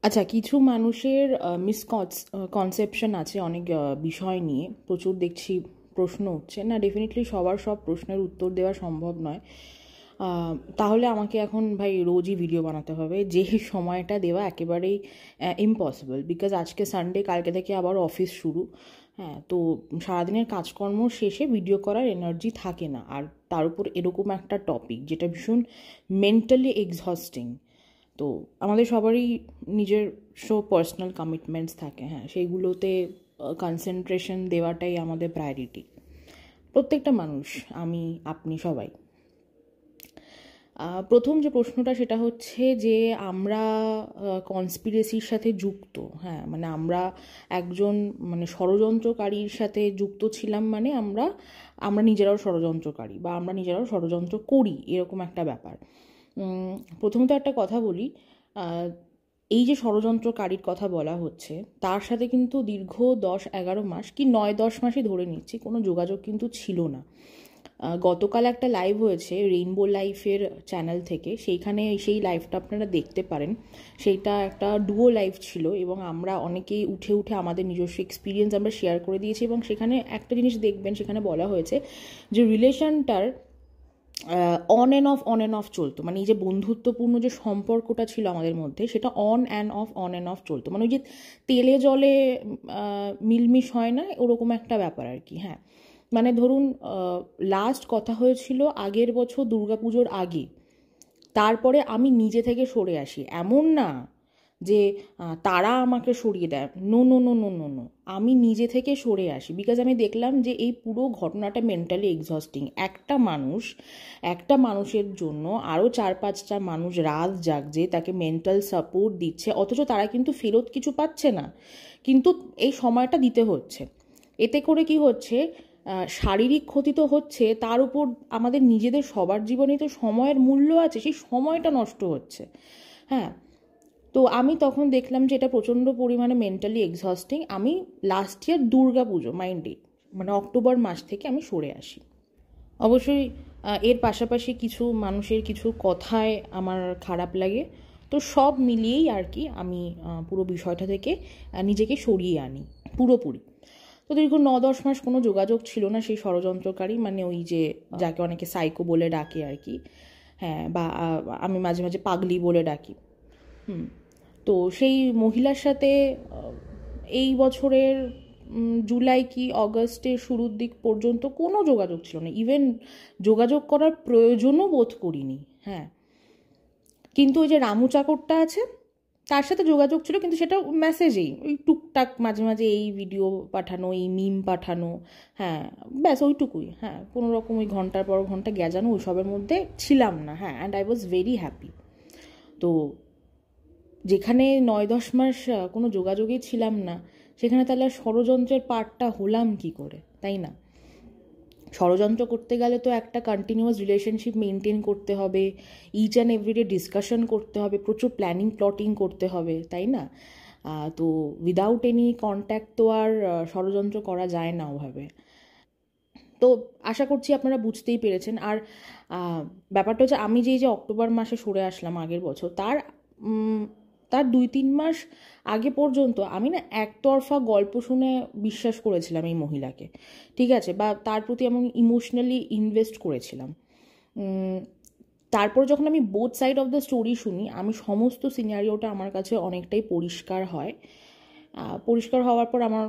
আচ্ছা, কিছু মানুষের কনসেপশন আছে অনেক বিষয় নিয়ে। প্রচুর দেখছি প্রশ্ন উঠছে না, ডেফিনেটলি সবার সব প্রশ্নের উত্তর দেওয়া সম্ভব নয়। তাহলে আমাকে এখন ভাই রোজই ভিডিও বানাতে হবে, যে সময়টা দেওয়া একেবারেই ইম্পসিবল, বিকজ আজকে সানডে, কালকে থেকে আবার অফিস শুরু। হ্যাঁ, তো সারাদিনের কাজকর্ম শেষে ভিডিও করার এনার্জি থাকে না, আর তার উপর এরকম একটা টপিক যেটা ভীষণ মেন্টালি এক্সহস্টিং। তো আমাদের সবারই নিজস্ব পার্সোনাল কমিটমেন্টস থাকে, হ্যাঁ, সেইগুলোতে কনসেন্ট্রেশন দেওয়াটাই আমাদের প্রায়োরিটি, প্রত্যেকটা মানুষ, আমি, আপনি, সবাই। প্রথম যে প্রশ্নটা সেটা হচ্ছে যে আমরা কনস্পিরেসির সাথে যুক্ত। হ্যাঁ, মানে আমরা একজন মানে ষড়যন্ত্রকারীর সাথে যুক্ত ছিলাম, মানে আমরা আমরা নিজেরাও ষড়যন্ত্রকারী বা আমরা নিজেরাও ষড়যন্ত্র করি, এরকম একটা ব্যাপার। প্রথমত একটা কথা বলি, এই যে ষড়যন্ত্রকারীর কথা বলা হচ্ছে, তার সাথে কিন্তু দীর্ঘ 10-11 মাস কি 9-10 মাসই ধরে নিচ্ছি, কোনো যোগাযোগ কিন্তু ছিল না। গতকাল একটা লাইভ হয়েছে রেইনবো লাইফের চ্যানেল থেকে, সেইখানে সেই লাইভটা আপনারা দেখতে পারেন। সেইটা একটা ডুও লাইভ ছিল এবং আমরা অনেকেই উঠে উঠে আমাদের নিজস্ব এক্সপিরিয়েন্স আমরা শেয়ার করে দিয়েছি, এবং সেখানে একটা জিনিস দেখবেন, সেখানে বলা হয়েছে যে রিলেশনটার অন অ্যান্ড অফ চলতো, মানে এই যে বন্ধুত্বপূর্ণ যে সম্পর্কটা ছিল আমাদের মধ্যে, সেটা অন অ্যান্ড অফ চলতো, মানে ওই যে তেলে জলে মিলমিশ হয় না, ওরকম একটা ব্যাপার আর কি। হ্যাঁ, মানে ধরুন লাস্ট কথা হয়েছিল আগের বছর দুর্গাপুজোর আগে, তারপরে আমি নিজে থেকে সরে আসি, এমন না যে তারা আমাকে সরিয়ে দেয়, no no no no no no, আমি নিজে থেকে সরে আসি, বিকজ আমি দেখলাম যে এই পুরো ঘটনাটা মেন্টালি এক্সহস্টিং। একটা মানুষের জন্য আরও 4-5টা মানুষ রাত জাগছে, তাকে মেন্টাল সাপোর্ট দিচ্ছে, অথচ তারা কিন্তু ফেরত কিছু পাচ্ছে না, কিন্তু এই সময়টা দিতে হচ্ছে। এতে করে কি হচ্ছে, শারীরিক ক্ষতি তো হচ্ছে, তার উপর আমাদের নিজেদের সবার জীবনে তো সময়ের মূল্য আছে, সেই সময়টা নষ্ট হচ্ছে। হ্যাঁ, তো আমি তখন দেখলাম যে এটা প্রচণ্ড পরিমাণে মেন্টালি এক্সহস্টিং। আমি লাস্ট ইয়ার দুর্গা পুজো মাইন্ডে, মানে অক্টোবর মাস থেকে আমি সরে আসি। অবশ্যই এর পাশাপাশি কিছু মানুষের কিছু কথায় আমার খারাপ লাগে, তো সব মিলিয়েই আর কি আমি পুরো বিষয়টা থেকে নিজেকে সরিয়ে আনি পুরোপুরি। তো দীর্ঘ 9-10 মাস কোনো যোগাযোগ ছিল না সেই ষড়যন্ত্রকারী, মানে ওই যে যাকে অনেকে সাইকো বলে ডাকে আর কি, হ্যাঁ, বা আমি মাঝে মাঝে পাগলি বলে ডাকি। তো সেই মহিলার সাথে এই বছরের জুলাই কি অগস্টের শুরুর দিক পর্যন্ত কোনো যোগাযোগ ছিল না, ইভেন যোগাযোগ করার প্রয়োজনও বোধ করিনি। হ্যাঁ, কিন্তু ওই যে রামু চাকরটা আছে, তার সাথে যোগাযোগ ছিল, কিন্তু সেটা মেসেজেই, ওই টুকটাক মাঝে মাঝে এই ভিডিও পাঠানো, এই মিম পাঠানো, হ্যাঁ, ব্যাস ওইটুকুই। হ্যাঁ, কোনো রকম ওই ঘন্টার পর ঘন্টা গেজানো ওইসবের মধ্যে ছিলাম না। হ্যাঁ, and I was very happy. তো যেখানে 9-10 মাস কোনো যোগাযোগই ছিলাম না, সেখানে তাহলে ষড়যন্ত্রের পার্টটা হলাম কি করে, তাই না? ষড়যন্ত্র করতে গেলে তো একটা কন্টিনিউয়াস রিলেশনশিপ মেনটেন করতে হবে, ইচ অ্যান্ড এভরিডে ডিসকাশন করতে হবে, প্রচুর প্ল্যানিং প্লটিং করতে হবে, তাই না? তো উইদাউট এনি কন্ট্যাক্ট তো আর ষড়যন্ত্র করা যায় না ওভাবে। তো আশা করছি আপনারা বুঝতেই পেরেছেন। আর ব্যাপারটা হচ্ছে, আমি যে অক্টোবর মাসে সরে আসলাম আগের বছর, তার 2-3 মাস আগে পর্যন্ত আমি না একতরফা গল্প শুনে বিশ্বাস করেছিলাম এই মহিলাকে, ঠিক আছে, বা তার প্রতি আমি ইমোশনালি ইনভেস্ট করেছিলাম। তারপর যখন আমি both side of the story শুনি, আমি সমস্ত সিনারিওটা আমার কাছে অনেকটাই পরিষ্কার হয়। পরিষ্কার হওয়ার পর আমার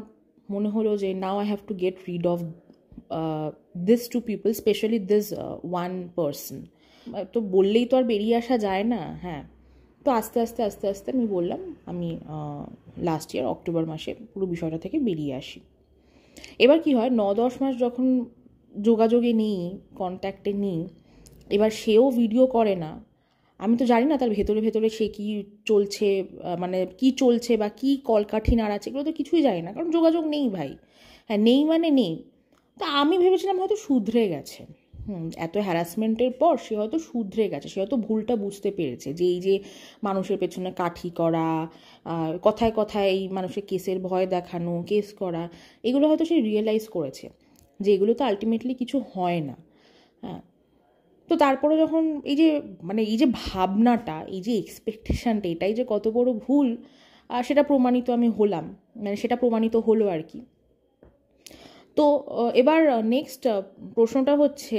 মনে হলো যে now I have to get rid of this two people, specially this one person. তো বললেই তো আর বেরিয়ে আসা যায় না। হ্যাঁ, তো আস্তে আস্তে আস্তে আস্তে আমি বললাম, আমি লাস্ট ইয়ার অক্টোবর মাসে পুরো বিষয়টা থেকে বেরিয়ে আসি। এবার কি হয়, 9-10 মাস যখন যোগাযোগে নেই, কন্ট্যাক্টে নেই, এবার সেও ভিডিও করে না, আমি তো জানি না তার ভেতরে ভেতরে সে কী চলছে, মানে কী চলছে বা কী কলকাঠি নাড়াচ্ছে, এগুলো তো কিছুই জানি না, কারণ যোগাযোগ নেই ভাই। হ্যাঁ, নেই মানে নেই। তা আমি ভেবেছিলাম হয়তো শুধরে গেছে, এত হ্যারাসমেন্টের পর সে হয়তো শুধরে গেছে, সে হয়তো ভুলটা বুঝতে পেরেছে যে এই যে মানুষের পেছনে কাঠি করা, কথায় কথায় এই মানুষের কেসের ভয় দেখানো, কেস করা, এগুলো হয়তো সে রিয়েলাইজ করেছে যে এগুলো তো আলটিমেটলি কিছু হয় না। হ্যাঁ, তো তারপরে যখন এই যে মানে এই যে ভাবনাটা, এই যে এক্সপেকটেশানটা, এটাই যে কত বড় ভুল, সেটা প্রমাণিত আমি হলাম, মানে সেটা প্রমাণিত হলো আর কি। তো এবার নেক্সট প্রশ্নটা হচ্ছে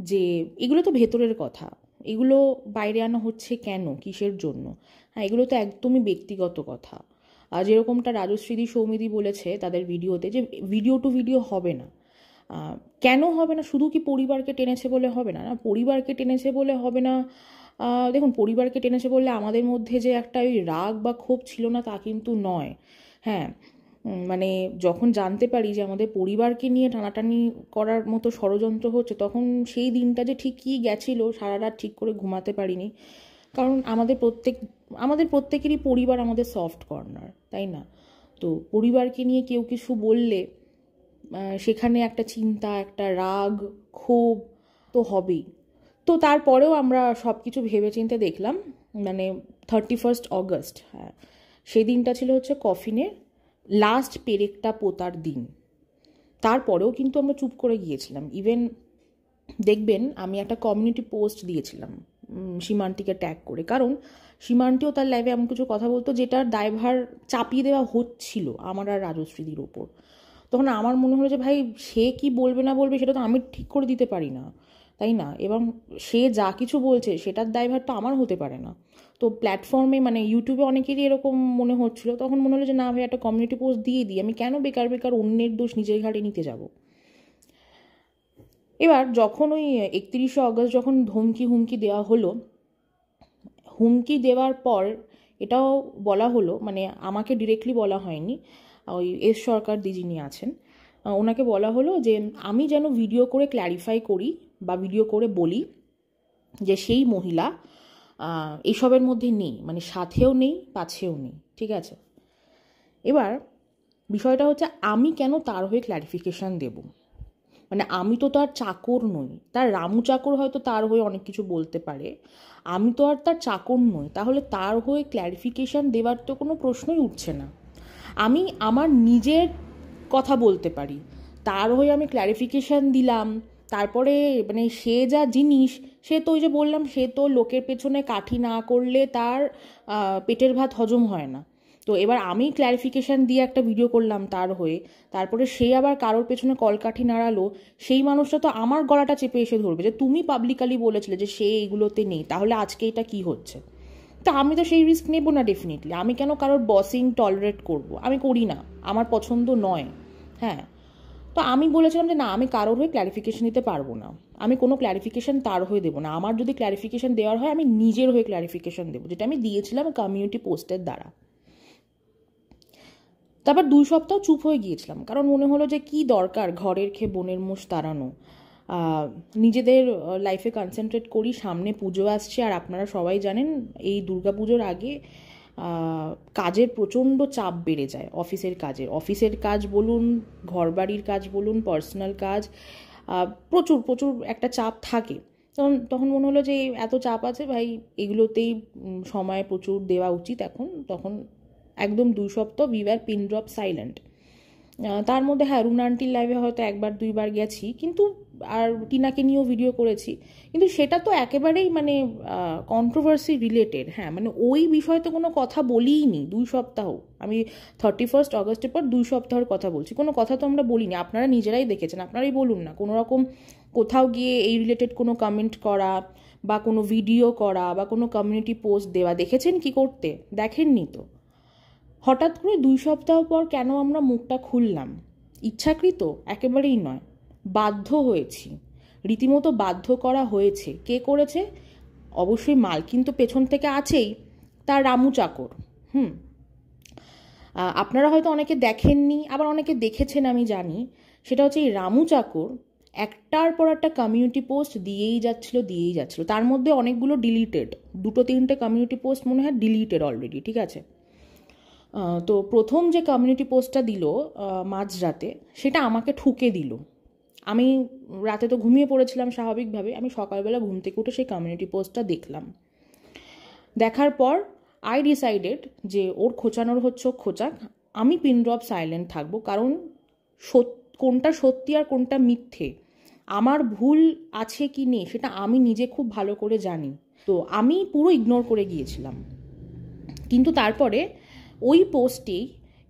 যে এগুলো তো ভেতরের কথা, এগুলো বাইরে আনা হচ্ছে কেন, কিসের জন্য? হ্যাঁ, এগুলো তো একদমই ব্যক্তিগত কথা। আর যেরকমটা রাজশ্রীদি সৌমিদি বলেছে তাদের ভিডিওতে, যে ভিডিও টু ভিডিও হবে না। কেন হবে না? শুধু কি পরিবারকে টেনেছে বলে হবে না? না, পরিবারকে টেনেছে বলে হবে না। দেখুন, পরিবারকে টেনেছে বললে আমাদের মধ্যে যে একটা ওই রাগ বা ক্ষোভ ছিল না তা কিন্তু নয়। হ্যাঁ, মানে যখন জানতে পারি যে আমাদের পরিবারকে নিয়ে টানাটানি করার মতো ষড়যন্ত্র হচ্ছে, তখন সেই দিনটা যে ঠিক কী গেছিলো, সারা রাত ঠিক করে ঘুমাতে পারিনি। কারণ আমাদের প্রত্যেকেরই পরিবার আমাদের সফট কর্নার, তাই না? তো পরিবারকে নিয়ে কেউ কিছু বললে সেখানে একটা চিন্তা, একটা রাগ, ক্ষোভ তো হবেই। তো তারপরেও আমরা সব কিছু ভেবেচিন্তে দেখলাম, মানে 31 অগস্ট, হ্যাঁ, সেই দিনটা ছিল হচ্ছে কফিনের লাস্ট পেরেকটা পোতার দিন। তারপরেও কিন্তু আমরা চুপ করে গিয়েছিলাম। ইভেন দেখবেন আমি একটা কমিউনিটি পোস্ট দিয়েছিলাম সীমান্তিকে ট্যাগ করে, কারণ সীমান্তিও তার লাইভে এমন কিছু কথা বলতো যেটার দায়ভার চাপিয়ে দেওয়া হচ্ছিল আমার আর রাজশ্রীদির ওপর। তখন আমার মনে হলো যে ভাই, সে কি বলবে না বলবে সেটা তো আমি ঠিক করে দিতে পারি না, তাই না? এবং সে যা কিছু বলছে সেটার দায়ভার তো আমার হতে পারে না। তো প্ল্যাটফর্মে, মানে ইউটিউবে অনেকেরই এরকম মনে হচ্ছিলো, তখন মনে হলো যে না ভাই, একটা কমিউনিটি পোস্ট দিয়ে দিই, আমি কেন বেকার বেকার অন্যের দোষ নিজের ঘাড়ে নিতে যাব। এবার যখন ওই 31 অগস্ট যখন হুমকি দেওয়া হলো, হুমকি দেওয়ার পর এটাও বলা হলো, মানে আমাকে ডিরেক্টলি বলা হয়নি, ওই এস সরকার দি যিনি আছেন ওনাকে বলা হলো যে আমি যেন ভিডিও করে ক্ল্যারিফাই করি বা ভিডিও করে বলি যে সেই মহিলা এইসবের মধ্যে নেই, মানে সাথেও নেই পাছেও নেই, ঠিক আছে? এবার বিষয়টা হচ্ছে, আমি কেন তার হয়ে ক্ল্যারিফিকেশান দেব? মানে আমি তো তার চাকর নই, তার রামু চাকর হয়তো তার হয়ে অনেক কিছু বলতে পারে, আমি তো আর তার চাকর নই। তাহলে তার হয়ে ক্ল্যারিফিকেশান দেওয়ার তো কোনো প্রশ্নই উঠছে না। আমি আমার নিজের কথা বলতে পারি, তার হয়ে আমি ক্ল্যারিফিকেশান দিলাম, তারপরে মানে সে যা জিনিস, সে তো ওই যে বললাম, সে তো লোকের পেছনে কাঠি না করলে তার পেটের ভাত হজম হয় না। তো এবার আমি ক্ল্যারিফিকেশান দিয়ে একটা ভিডিও করলাম তার হয়ে, তারপরে সে আবার কারোর পেছনে কলকাঠি নাড়ালো, সেই মানুষটা তো আমার গলাটা চেপে এসে ধরবে যে তুমি পাবলিকালি বলেছিলে যে সে এইগুলোতে নেই, তাহলে আজকে এটা কি হচ্ছে? তা আমি তো সেই রিস্ক নেব না ডেফিনেটলি। আমি কেন কারোর বসিং টলারেট করব? আমি করি না, আমার পছন্দ নয়। হ্যাঁ, তো আমি বলেছিলাম যে না, আমি কারোর হয়ে ক্ল্যারিফিকেশন দিতে পারবো না, আমি কোনো ক্ল্যারিফিকেশন তার হয়ে দেবো না। আমার যদি ক্ল্যারিফিকেশন দেওয়ার হয় আমি নিজের হয়ে ক্ল্যারিফিকেশন দেবো, যেটা আমি দিয়েছিলাম কমিউনিটি পোস্টের দ্বারা। তারপর 2 সপ্তাহ চুপ হয়ে গিয়েছিলাম, কারণ মনে হলো যে কি দরকার ঘরের খেয়ে বোনের মোষ তাড়ানো। নিজেদের লাইফে কনসেন্ট্রেট করি, সামনে পুজো আসছে, আর আপনারা সবাই জানেন এই দুর্গা পুজোর আগে কাজের প্রচণ্ড চাপ বেড়ে যায়, অফিসের কাজ বলুন, ঘরবাড়ির কাজ বলুন, পার্সোনাল কাজ, প্রচুর প্রচুর একটা চাপ থাকে। তখন মনে হলো যে এত চাপ আছে ভাই, এগুলোতেই সময় প্রচুর দেওয়া উচিত এখন। তখন একদম 2 সপ্তাহ we were pin drop silent. তার মধ্যে হ্যাঁ, রুনা আন্টির লাইভে হয়তো 1-2বার গেছি, কিন্তু আর টিনাকে নিয়েও ভিডিও করেছি, কিন্তু সেটা তো একেবারেই মানে কন্ট্রোভার্সি রিলেটেড। হ্যাঁ, মানে ওই বিষয়ে তো কোনো কথা বলিই নি 2 সপ্তাহ। আমি 31 অগস্টের পর 2 সপ্তাহের কথা বলছি, কোনো কথা তো আমরা বলিনি। আপনারা নিজেরাই দেখেছেন, আপনারাই বলুন না কোনো রকম কোথাও গিয়ে এই রিলেটেড কোনো কমেন্ট করা বা কোনো ভিডিও করা বা কোনো কমিউনিটি পোস্ট দেওয়া দেখেছেন কি করতে? দেখেননি তো। হঠাৎ করে 2 সপ্তাহ পর কেন আমরা মুখটা খুললাম? ইচ্ছাকৃত? একেবারেই নয়, বাধ্য হয়েছি, রীতিমতো বাধ্য করা হয়েছে। কে করেছে? অবশ্যই মালকিন তো পেছন থেকে আছেই, তার রামু চাকর। আপনারা হয়তো অনেকে দেখেননি, আবার অনেকে দেখেছেন আমি জানি। সেটা হচ্ছে এই রামু চাকর একটার পর একটা কমিউনিটি পোস্ট দিয়েই যাচ্ছিল। তার মধ্যে অনেকগুলো ডিলিটেড, 2-3টে কমিউনিটি পোস্ট মনে হয় ডিলিটেড অলরেডি, ঠিক আছে? তো প্রথম যে কমিউনিটি পোস্টটা দিল মাঝরাতে, সেটা আমাকে ঠুকে দিল। আমি রাতে তো ঘুমিয়ে পড়েছিলাম স্বাভাবিকভাবে, আমি সকালবেলা ঘুম থেকে উঠে সেই কমিউনিটি পোস্টটা দেখলাম। দেখার পর আই ডিসাইডেড যে ওর খোঁচানোর হচ্ছে খোঁচাক, আমি পিন ড্রপ সাইলেন্ট থাকবো, কারণ কোনটা সত্যি আর কোনটা মিথ্যে, আমার ভুল আছে কি নেই সেটা আমি নিজে খুব ভালো করে জানি। তো আমি পুরো ইগনোর করে গিয়েছিলাম। কিন্তু তারপরে ওই পোস্টেই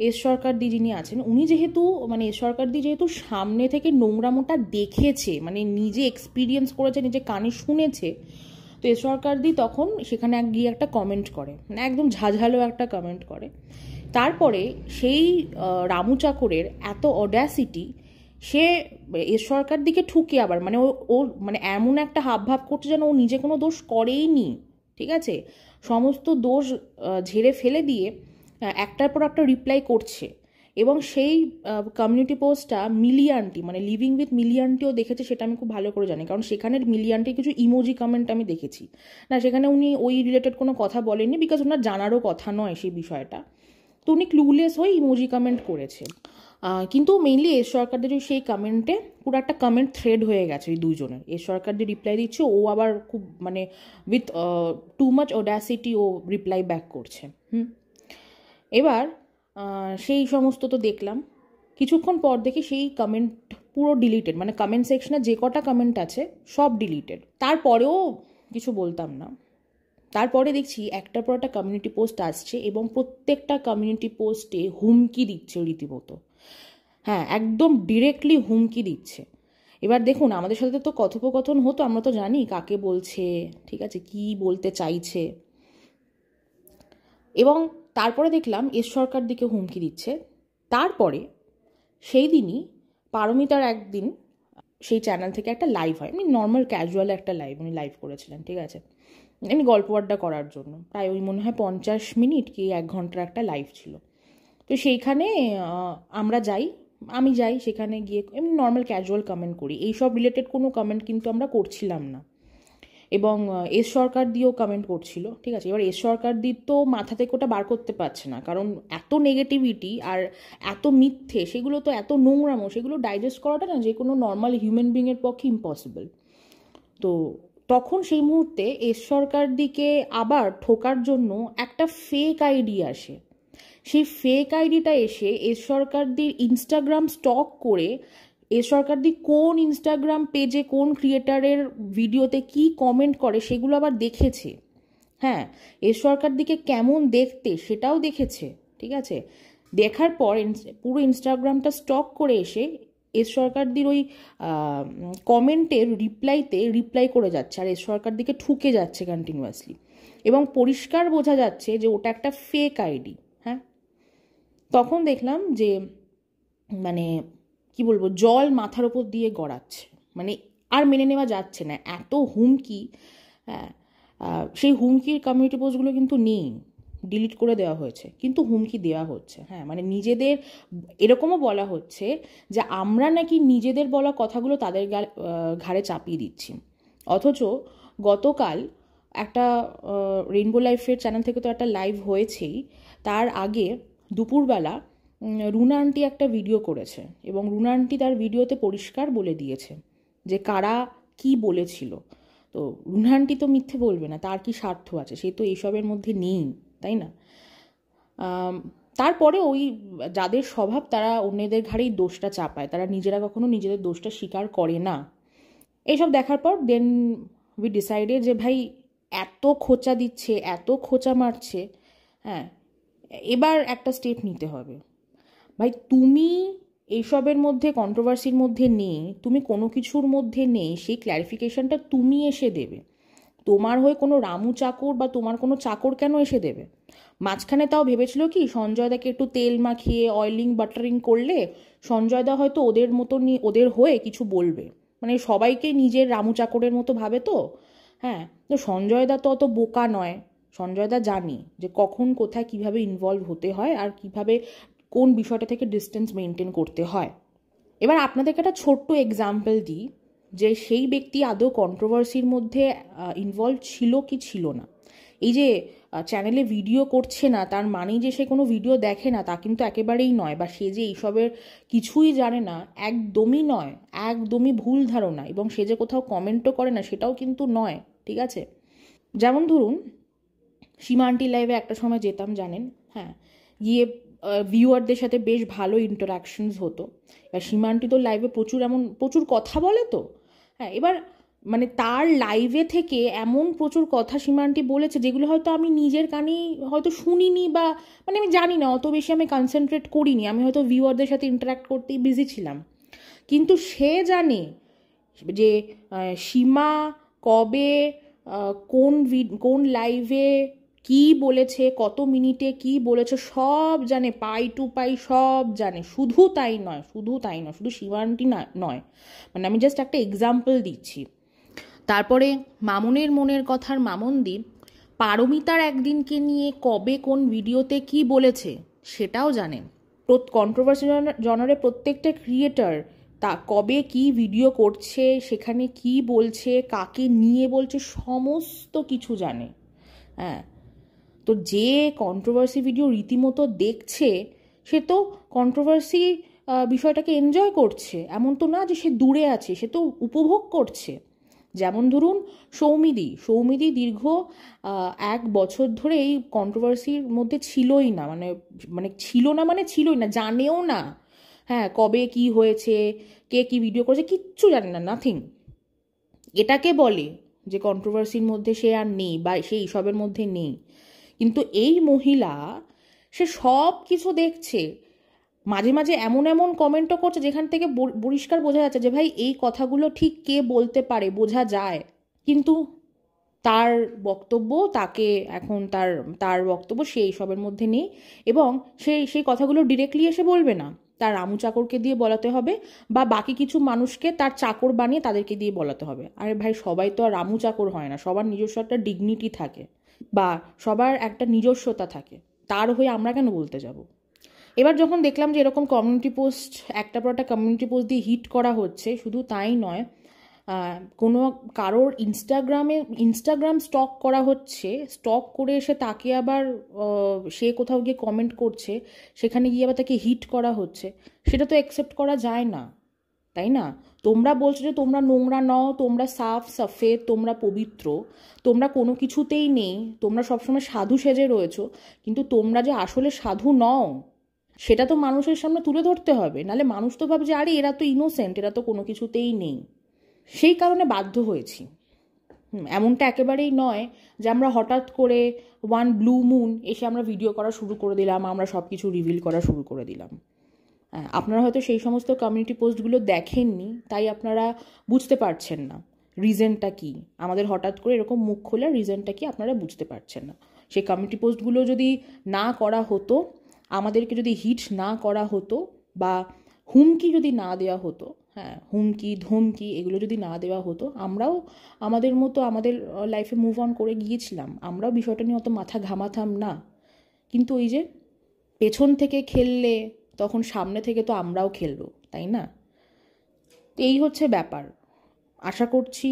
এস সরকারদি যিনি আছেন, উনি যেহেতু মানে এস সরকারদি যেহেতু সামনে থেকে নোংরামোটা দেখেছে, মানে নিজে এক্সপিরিয়েন্স করেছে, নিজে কানে শুনেছে, তো এস সরকারদি তখন সেখানে গিয়ে একটা কমেন্ট করে, মানে একদম ঝাঝালো একটা কমেন্ট করে। তারপরে সেই রামু চাকরের এত অড্যাসিটি, সে এস সরকার দিকে ঠুকে আবার মানে ও মানে এমন একটা হাবভাব করছে যেন ও নিজে কোনো দোষ করেইনি, ঠিক আছে, সমস্ত দোষ ঝেড়ে ফেলে দিয়ে একটার পর একটা রিপ্লাই করছে। এবং সেই কমিউনিটি পোস্টটা মিলি আন্টি, মানে লিভিং উইথ মিলি আন্টিও দেখেছে, সেটা আমি খুব ভালো করে জানি, কারণ সেখানের মিলি আন্টির কিছু ইমোজি কমেন্ট আমি দেখেছি। না, সেখানে উনি ওই রিলেটেড কোনো কথা বলেননি, বিকজ ওনার জানারও কথা নয় সেই বিষয়টা, তো উনি ক্লুলেস হয়ে ইমোজি কমেন্ট করেছে। কিন্তু মেইনলি এস সরকারদের সেই কমেন্টে পুরো একটা কমেন্ট থ্রেড হয়ে গেছে ওই দুজনের। এস সরকার যে রিপ্লাই দিচ্ছে, ও আবার খুব মানে উইথ টু মাচ অড্যাসিটি ও রিপ্লাই ব্যাক করছে। এবার সেই সমস্ত তো দেখলাম, কিছুক্ষণ পর দেখি সেই কমেন্ট পুরো ডিলিটেড, মানে কমেন্ট সেকশনে যে কটা কমেন্ট আছে সব ডিলিটেড। তারপরেও কিছু বলতাম না। তারপরে দেখছি একটার পর একটা কমিউনিটি পোস্ট আসছে এবং প্রত্যেকটা কমিউনিটি পোস্টে হুমকি দিচ্ছে রীতিমতো। হ্যাঁ, একদম ডিরেক্টলি হুমকি দিচ্ছে। এবার দেখুন, আমাদের সাথে তো কথোপকথন হতো, আমরা তো জানি কাকে বলছে, ঠিক আছে, কি বলতে চাইছে। এবং তারপরে দেখলাম এস সরকার দিকে হুমকি দিচ্ছে। তারপরে সেই দিনই পারমিতার একদিন সেই চ্যানেল থেকে একটা লাইভ হয়, এমনি নর্মাল ক্যাজুয়াল একটা লাইভ উনি লাইভ করেছিলেন, ঠিক আছে, এমনি গল্প আড্ডা করার জন্য। প্রায় ওই মনে হয় 50 মিনিট কি 1 ঘন্টার একটা লাইভ ছিল। তো সেইখানে আমরা যাই, আমি যাই, সেখানে গিয়ে এমনি নর্মাল ক্যাজুয়াল কমেন্ট করি, এইসব রিলেটেড কোনো কমেন্ট কিন্তু আমরা করছিলাম না। এবং এস সরকার দিয়েও কমেন্ট করছিল, ঠিক আছে। এবার এস সরকার দি তো মাথা থেকে ওটা বার করতে পারছে না, কারণ এত নেগেটিভিটি আর এত মিথ্যে, সেগুলো তো এত নোংরামো, সেগুলো ডাইজেস্ট করাটা না যে কোনো নর্মাল হিউম্যান বিংয়ের পক্ষে ইম্পসিবল। তো তখন সেই মুহূর্তে এস সরকার দিকে আবার ঠোকার জন্য একটা ফেক আইডি আসে। সেই ফেক আইডিটা এসে এস সরকারদির ইনস্টাগ্রাম স্টক করে এস সরকারদি কোন ইনস্টাগ্রাম পেজে কোন ক্রিয়েটারের ভিডিওতে কি কমেন্ট করে সেগুলো আবার দেখেছে। হ্যাঁ, এস সরকারদিকে কেমন দেখতে সেটাও দেখেছে, ঠিক আছে। দেখার পর পুরো ইনস্টাগ্রামটা স্টক করে এসে এস সরকারদির ওই কমেন্টের রিপ্লাই করে যাচ্ছে, আর এস সরকারদিকে ঠুকে যাচ্ছে কন্টিনিউয়াসলি, এবং পরিষ্কার বোঝা যাচ্ছে যে ওটা একটা ফেক আইডি। হ্যাঁ, তখন দেখলাম যে মানে কি বলবো, জল মাথার ওপর দিয়ে গড়াচ্ছে, মানে আর মেনে নেওয়া যাচ্ছে না এত হুমকি। হ্যাঁ, সেই হুমকির কমিউনিটি পোস্টগুলো কিন্তু নেই, ডিলিট করে দেওয়া হয়েছে, কিন্তু হুমকি দেওয়া হচ্ছে। হ্যাঁ, মানে নিজেদের এরকমও বলা হচ্ছে যে আমরা নাকি নিজেদের বলা কথাগুলো তাদের ঘাড়ে চাপিয়ে দিচ্ছি। অথচ গতকাল একটা রেইনবো লাইফের চ্যানেল থেকে তো একটা লাইভ হয়েছেই, তার আগে দুপুরবেলা রুনা আন্টি একটা ভিডিও করেছে, এবং রুনা আন্টি তার ভিডিওতে পরিষ্কার বলে দিয়েছে যে কারা কি বলেছিল। তো রুনা আন্টি তো মিথ্যে বলবে না, তার কি স্বার্থ আছে, সে তো এইসবের মধ্যে নেই, তাই না। তারপরে ওই যাদের স্বভাব তারা অন্যদের ঘাড়েই দোষটা চাপায়, তারা নিজেরা কখনো নিজেদের দোষটা স্বীকার করে না। এইসব দেখার পর দেন উই ডিসাইডেড যে ভাই এত খোঁচা দিচ্ছে, এত খোঁচা মারছে, হ্যাঁ, এবার একটা স্টেপ নিতে হবে। ভাই তুমি এইসবের মধ্যে কন্ট্রোভার্সির মধ্যে নেই, তুমি কোনো কিছুর মধ্যে নেই, সেই ক্ল্যারিফিকেশনটা তুমি এসে দেবে। তোমার হয়ে কোনো রামু চাকর বা তোমার কোনো চাকর কেন এসে দেবে? মাঝখানে তাও ভেবেছিল কি সঞ্জয়দাকে একটু তেল মাখিয়ে অয়েলিং বাটারিং করলে সঞ্জয়দা হয়তো ওদের মতো ওদের হয়ে কিছু বলবে, মানে সবাইকে নিজের রামু চাকরের মতো ভাবে তো। হ্যাঁ, তো সঞ্জয়দা তো অত বোকা নয়, সঞ্জয়দা জানি যে কখন কোথায় কিভাবে ইনভলভ হতে হয় আর কিভাবে কোন বিষয়টা থেকে ডিস্টেন্স মেনটেন করতে হয়। এবার আপনাদেরকে একটা ছোট্ট এক্সাম্পল দিই যে সেই ব্যক্তি আদৌ কন্ট্রোভার্সির মধ্যে ইনভলভ ছিল কি ছিল না। এই যে চ্যানেলে ভিডিও করছে না তার মানেই যে সে কোনো ভিডিও দেখে না তা কিন্তু একেবারেই নয়, বা সে যে এইসবের কিছুই জানে না একদমই নয়, একদমই ভুল ধারণা। এবং সে যে কোথাও কমেন্টও করে না সেটাও কিন্তু নয়, ঠিক আছে। যেমন ধরুন সীমা আন্টি লাইভে একটা সময় যেতাম জানেন, হ্যাঁ, গিয়ে ভিউয়ারদের সাথে বেশ ভালো ইন্টারাকশনস হতো। এবার সীমা আন্টি তো লাইভে প্রচুর কথা বলে তো। হ্যাঁ, এবার মানে তার লাইভে থেকে এমন প্রচুর কথা সীমান্টি বলেছে যেগুলো হয়তো আমি নিজের কানেই হয়তো শুনিনি, বা মানে আমি জানি না, অত বেশি আমি কনসেন্ট্রেট করিনি, আমি হয়তো ভিউয়ারদের সাথে ইন্টারাক্ট করতেই বিজি ছিলাম। কিন্তু সে জানে যে সীমা কবে কোন লাইভে কি বলেছে, কত মিনিটে কি বলেছে, সব জানে, পাই টু পাই সব জানে। শুধু তাই নয়, শুধু সীমান্টি না নয়, মানে আমি জাস্ট একটা এক্সাম্পল দিচ্ছি। তারপরে মামুনের মনের কথার মামুনদি পারমিতার একদিনকে নিয়ে কবে কোন ভিডিওতে কি বলেছে সেটাও জানেন। কন্ট্রোভার্সি জনারে প্রত্যেকটা ক্রিয়েটার তা কবে কি ভিডিও করছে, সেখানে কি বলছে, কাকে নিয়ে বলছে, সমস্ত কিছু জানে। হ্যাঁ, তো যে কন্ট্রোভার্সি ভিডিও রীতিমতো দেখছে সে তো কন্ট্রোভার্সি বিষয়টাকে এনজয় করছে, এমন তো না যে সে দূরে আছে, সে তো উপভোগ করছে। যেমন ধরুন সৌমিদি দীর্ঘ 1 বছর ধরে এই কন্ট্রোভার্সির মধ্যে ছিলই না, ছিলই না, জানেও না। হ্যাঁ, কবে কি হয়েছে, কে কি ভিডিও করেছে, কিচ্ছু জানে না, নাথিং। এটাকে বলে যে কন্ট্রোভার্সির মধ্যে সে আর নেই, বা সে এইসবের মধ্যে নেই। কিন্তু এই মহিলা সে সব কিছু দেখছে, মাঝে মাঝে এমন এমন কমেন্টও করছে যেখান থেকে পরিষ্কার বোঝা যাচ্ছে যে ভাই এই কথাগুলো ঠিক কে বলতে পারে, বোঝা যায়। কিন্তু তার বক্তব্য, তাকে এখন তার বক্তব্য সে এইসবের মধ্যে নেই, এবং সেই কথাগুলো ডিরেক্টলি এসে বলবে না, তার রামু চাকরকে দিয়ে বলাতে হবে, বা বাকি কিছু মানুষকে তার চাকর বানিয়ে তাদেরকে দিয়ে বলাতে হবে। আরে ভাই, সবাই তো আর রামু চাকর হয় না, সবার নিজস্ব একটা ডিগনিটি থাকে, বা সবার একটা নিজস্বতা থাকে, তার হয়ে আমরা কেন বলতে যাব। এবার যখন দেখলাম যে এরকম কমিউনিটি পোস্ট একটা পর একটা কমিউনিটি পোস্ট দিয়ে হিট করা হচ্ছে, শুধু তাই নয়, কোনো কারোর ইনস্টাগ্রাম স্টক করা হচ্ছে, স্টক করে এসে তাকে আবার সে কোথাও গিয়ে কমেন্ট করছে, সেখানে গিয়ে আবার তাকে হিট করা হচ্ছে, সেটা তো অ্যাকসেপ্ট করা যায় না, তাই না? তোমরা বলছো যে তোমরা নোংরা নও, তোমরা সাফ সাফেদ, তোমরা পবিত্র, তোমরা কোনো কিছুতেই নেই, তোমরা সবসময় সাধু সেজে রয়েছো, কিন্তু তোমরা যে আসলে সাধু নও সেটা তো মানুষের সামনে তুলে ধরতে হবে, নাহলে মানুষ তো ভাবছে আরে এরা তো ইনোসেন্ট, এরা তো কোনো কিছুতেই নেই। সেই কারণে বাধ্য হয়েছি। এমনটা একেবারেই নয় যে আমরা হঠাৎ করে ওয়ান ব্লু মুন এসে আমরা ভিডিও করা শুরু করে দিলাম, আমরা সব কিছু রিভিল করা শুরু করে দিলাম। আপনারা হয়তো সেই সমস্ত কমিউনিটি পোস্টগুলো দেখেননি, তাই আপনারা বুঝতে পারছেন না রিজনটা কি, আমাদের হঠাৎ করে এরকম মুখ খোলার রিজনটা কি আপনারা বুঝতে পারছেন না। সেই কমিউনিটি পোস্টগুলো যদি না করা হতো, আমাদেরকে যদি হিট না করা হতো, বা হুমকি যদি না দেওয়া হতো, হ্যাঁ, হুমকি ধমকি এগুলো যদি না দেওয়া হতো, আমরাও আমাদের মতো আমাদের লাইফে মুভ অন করে গিয়েছিলাম, আমরাও বিষয়টা নিয়ে অত মাথা ঘামাতাম না। কিন্তু ওই যে পেছন থেকে খেললে তখন সামনে থেকে তো আমরাও খেলবো, তাই না? এই হচ্ছে ব্যাপার। আশা করছি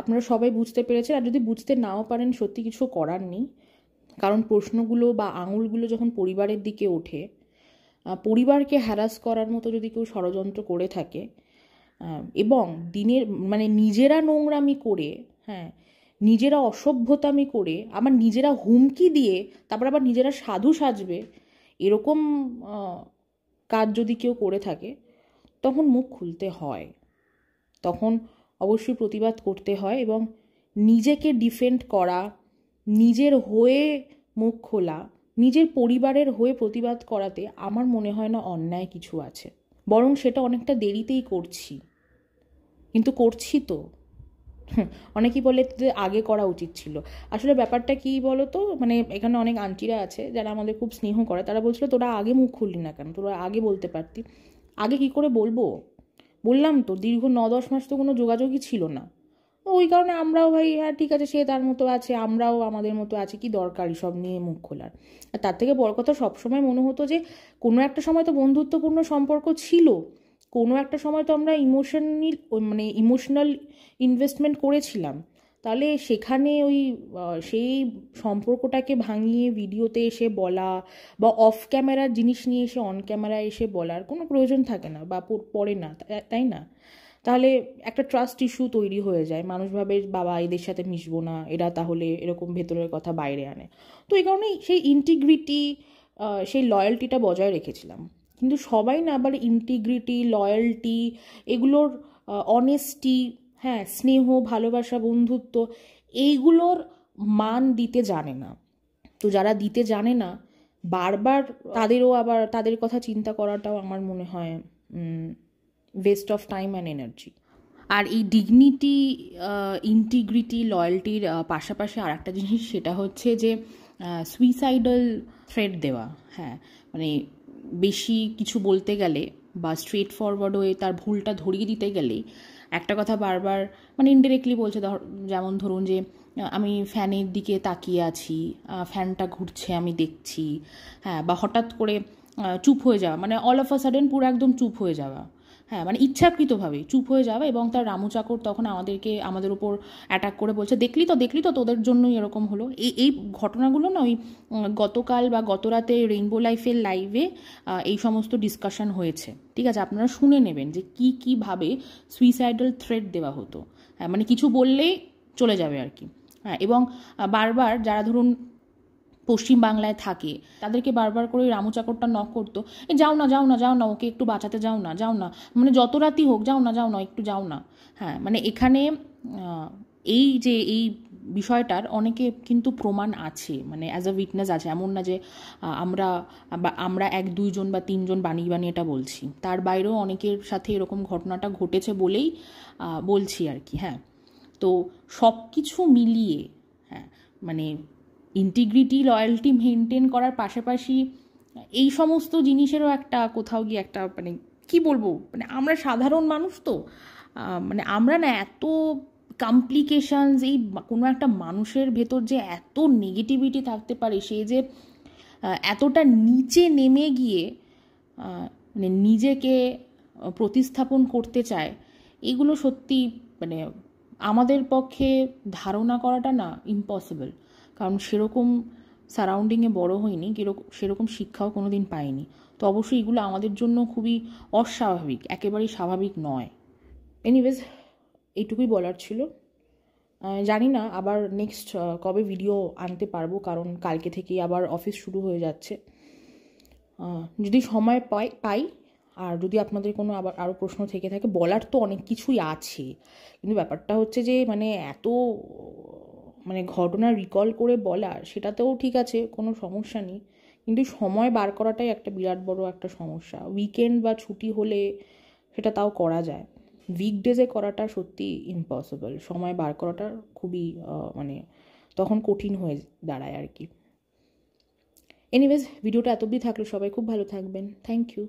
আপনারা সবাই বুঝতে পেরেছেন, আর যদি বুঝতে নাও পারেন সত্যি কিছু করার নেই, কারণ প্রশ্নগুলো বা আঙুলগুলো যখন পরিবারের দিকে ওঠে, পরিবারকে হ্যারাস করার মতো যদি কেউ ষড়যন্ত্র করে থাকে, এবং নিজেরা নোংরামি করে, হ্যাঁ, নিজেরা অসভ্যতামি করে, আবার নিজেরা হুমকি দিয়ে তারপর আবার নিজেরা সাধু সাজবে, এরকম কাজ যদি কেউ করে থাকে, তখন মুখ খুলতে হয়, তখন অবশ্যই প্রতিবাদ করতে হয়, এবং নিজেকে ডিফেন্ড করা, নিজের হয়ে মুখ খোলা, নিজের পরিবারের হয়ে প্রতিবাদ করাতে আমার মনে হয় না অন্যায় কিছু আছে, বরং সেটা অনেকটা দেরিতেই করছি, কিন্তু করছি তো। অনেকেই বলে যে আগে করা উচিত ছিল। আসলে ব্যাপারটা কি বলো তো, এখানে অনেক আন্টিরা আছে যারা আমাদের খুব স্নেহ করে, তারা বলছিল তোরা আগে মুখ খুললি না কেন, তোরা আগে বলতে পারতি। আগে কি করে বলবো, বললাম তো দীর্ঘ 9-10 মাস তো কোনো যোগাযোগই ছিল না, ওই কারণে আমরাও ভাই হ্যাঁ ঠিক আছে, সে তার মতো আছে, আমরাও আমাদের মতো আছি, কি দরকার সব নিয়ে মুখ খোলার। আর তার থেকে বড় কথা, সবসময় মনে হতো যে কোনো একটা সময় তো বন্ধুত্বপূর্ণ সম্পর্ক ছিল, কোনো একটা সময় তো আমরা ইমোশনাল ইনভেস্টমেন্ট করেছিলাম, তাহলে সেখানে সেই সম্পর্কটাকে ভাঙিয়ে ভিডিওতে এসে বলা, বা অফ ক্যামেরার জিনিস নিয়ে এসে অন ক্যামেরায় এসে বলার কোনো প্রয়োজন থাকে না, বা পড়ে না, তাই না? তাহলে একটা ট্রাস্ট ইস্যু তৈরি হয়ে যায়, মানুষ ভাবে বাবা এদের সাথে মিশবো না, এরা তাহলে এরকম ভেতরের কথা বাইরে আনে। তো এই কারণেই সেই ইন্টিগ্রিটি, সেই লয়্যালটিটা বজায় রেখেছিলাম। কিন্তু সবাই না আবার ইন্টিগ্রিটি, লয়্যালটি, এগুলোর অনেস্টি, হ্যাঁ, স্নেহ, ভালোবাসা, বন্ধুত্ব এইগুলোর মান দিতে জানে না। তো যারা দিতে জানে না, বারবার তাদেরও আবার তাদের কথা চিন্তা করাটাও আমার মনে হয় waste of time and energy. আর এই ডিগনিটি, ইন্টিগ্রিটি, লয়্যালটির পাশাপাশি আর একটা জিনিস, সেটা হচ্ছে যে সুইসাইডাল থ্রেট দেওয়া। হ্যাঁ, মানে বেশি কিছু বলতে গেলে বা স্ট্রেট ফরওয়ার্ড হয়ে তার ভুলটা ধরিয়ে দিতে গেলেই একটা কথা বারবার মানে ইনডিরেক্টলি বলছে। যেমন ধরুন যে আমি ফ্যানের দিকে তাকিয়ে আছি, ফ্যানটা ঘুরছে আমি দেখছি, হ্যাঁ, বা হঠাৎ করে চুপ হয়ে যাওয়া, মানে অল অফ আ সাডেন পুরো একদম চুপ হয়ে যাওয়া, হ্যাঁ, মানে ইচ্ছাকৃতভাবে চুপ হয়ে যাওয়া। এবং তার রামু চাকর তখন আমাদের উপর অ্যাটাক করে বলছে, দেখলি তো তোদের জন্যই এরকম হলো। এই ঘটনাগুলো না ওই গতকাল বা গতরাতে রেইনবো লাইফের লাইভে এই সমস্ত ডিসকাশন হয়েছে, ঠিক আছে, আপনারা শুনে নেবেন যে কীভাবে সুইসাইডাল থ্রেট দেওয়া হতো। হ্যাঁ, মানে কিছু বললেই চলে যাবে আর কি। হ্যাঁ, এবং বারবার যারা ধরুন পশ্চিম বাংলায় থাকে তাদেরকে বারবার করে রামু চাকরটা নক করতো, যাও না ওকে একটু বাঁচাতে যাও না, মানে যত রাতই হোক যাও না একটু যাও না। হ্যাঁ, মানে এখানে এই বিষয়টার অনেকে কিন্তু প্রমাণ আছে, মানে অ্যাজ আ উইটনেস আছে। এমন না যে আমরা 1-2 জন বা 3 জন বানিয়ে এটা বলছি, তার বাইরেও অনেকের সাথে এরকম ঘটনাটা ঘটেছে বলেই বলছি আর কি। হ্যাঁ, তো সব কিছু মিলিয়ে, হ্যাঁ, মানে ইন্টিগ্রিটি, লয়্যালটি মেনটেন করার পাশাপাশি এই সমস্ত জিনিসেরও একটা কোথাও গিয়ে একটা মানে কি বলবো, মানে আমরা সাধারণ মানুষ তো, মানে আমরা না এত কমপ্লিকেশনস, এই কোনো একটা মানুষের ভেতর যে এত নেগেটিভিটি থাকতে পারে, সে যে এতটা নিচে নেমে গিয়ে মানে নিজেকে প্রতিস্থাপন করতে চায়, এগুলো সত্যি মানে আমাদের পক্ষে ধারণা করাটা না ইম্পসিবল। কারণ সেরকম সারাউন্ডিংয়ে বড় হয়নি, সেরকম শিক্ষাও কোনো দিন পাইনি। তো অবশ্যই এগুলো আমাদের জন্য খুবই অস্বাভাবিক, একেবারেই স্বাভাবিক নয়। এনিওয়েজ, এইটুকুই বলার ছিল। জানি না আবার নেক্সট কবে ভিডিও আনতে পারবো, কারণ কালকে থেকেই আবার অফিস শুরু হয়ে যাচ্ছে। যদি সময় পাই, আর যদি আপনাদের কোনো আরও প্রশ্ন থেকে থাকে, বলার তো অনেক কিছুই আছে, কিন্তু ব্যাপারটা হচ্ছে যে মানে এত মানে ঘটনা রিকল করে বলার, সেটাতেও ঠিক আছে, কোনো সমস্যা নেই, কিন্তু সময় বার করাটাই একটা বিরাট বড় একটা সমস্যা। উইকেন্ড বা ছুটি হলে সেটা তাও করা যায়, উইকডেজে করাটা সত্যি ইম্পসিবল। সময় বার করাটা খুবই মানে তখন কঠিন হয়ে দাঁড়ায় আর কি। এনিওয়েজ, ভিডিওটা এত অবধি থাকলো, সবাই খুব ভালো থাকবেন, থ্যাংক ইউ।